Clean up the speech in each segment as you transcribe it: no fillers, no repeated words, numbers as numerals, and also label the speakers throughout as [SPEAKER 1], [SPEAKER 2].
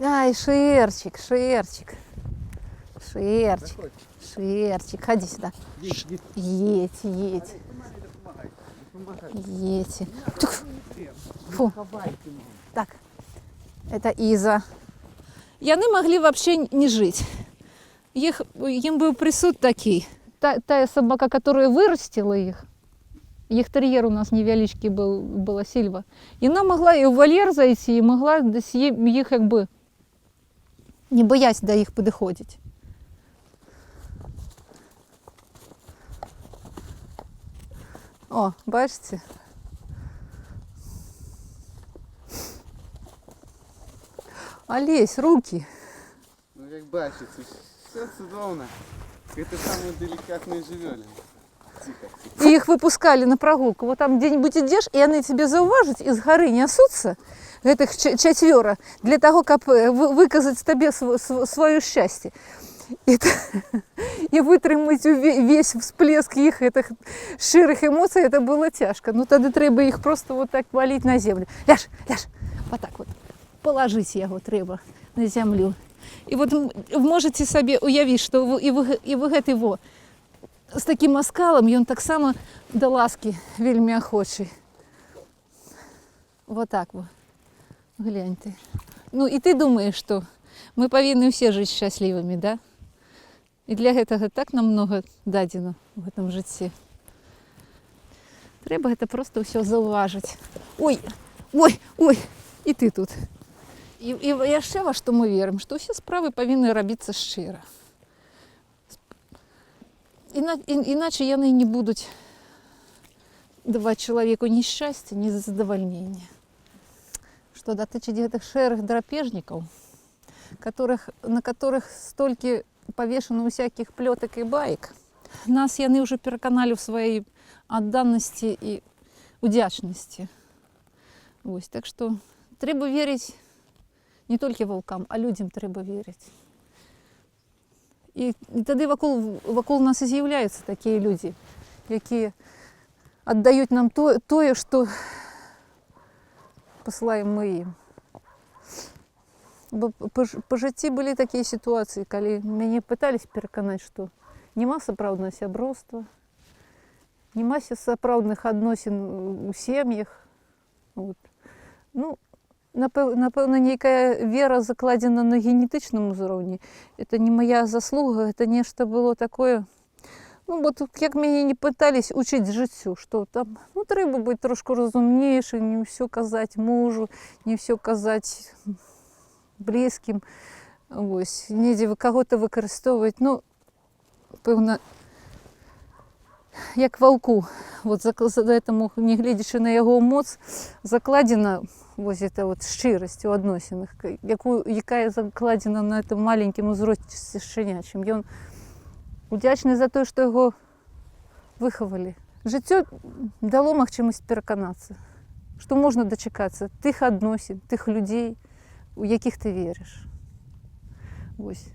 [SPEAKER 1] Ай, Шерчик, Шерчик. Шерчик. Шерчик, ходи сюда. Едь, едь. Едь. Фу. Так, это Иза. Яны могли вообще не жить. Им был присуд такий. Та собака, которая вырастила их терьер у нас невеличкий была Сильва, и она могла и в вольер зайти, и могла их как бы, не боясь до их подходить. О, бачите? Олесь, руки.
[SPEAKER 2] Ну, как бачите, все чудовно. Это самые деликатные живёлины. Тихо.
[SPEAKER 1] И их выпускали на прогулку. Вот там где-нибудь идешь, и они тебе зауважить, из горы несутся, этих четверо, для того, как выказать тебе свое счастье. И вытримать весь всплеск их этих ширых эмоций, это было тяжко. Ну, тогда треба их просто вот так валить на землю. Ляж, ляж, вот так вот. Положить его треба на землю. І от можете собі уявити, що і ви його з таким оскалом, і він так само до ласки вельми охочий. Вот так вот. Гляньте. Ну і ти думаєш, що ми повинні всі жити щасливими, да? І для цього так нам много дадено в цьому житті. Треба це просто все зауважити. Ой, ой, ой, і ти тут. І ще во що ми віримо, що всі справи повинні робитися щиро. Іначе вони не будуть давати чоловіку ні щастя, ні задовольнення. Що дотичить этих шерых драпежников, на которых столько повешено всяких плеток і баек, нас вони вже переконали в своїй відданості і вдячності. Ось, так що треба вірити не тільки волкам, а людям треба вірити. І тоді вокруг нас і з'являються такі люди, які віддають нам те, що посилаємо ми їм. Бо по житті були такі ситуації, коли мене намагалися переконати, що нема сапраўдного сяброўства, нема сапраўдных адносін у сім'ях. Вот. Ну, напевно, нейкая вера закладена на генетичному уровне. Это не моя заслуга, это нечто было такое. Ну, вот як мене не пытались учить життю, що там, ну, треба бути трошки розумніше, не все казати мужу, не все казати близьким, ось, ніде кого-то використовувати. Ну, певно, як вовку, от тому, не глядячи на його моц, закладена ось ця от щирість у відносинах, яка закладена на цьому маленькому зрості щенячим. Він вдячний за те, що його виховали. Життя дало можливість переконатися, що можна дочекатися тих відносин, тих людей, у яких ти віриш. Ось.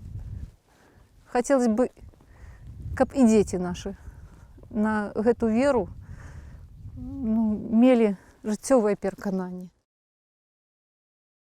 [SPEAKER 1] Хотілося б, щоб і діти наші на эту веру, ну, мели життєве переконання.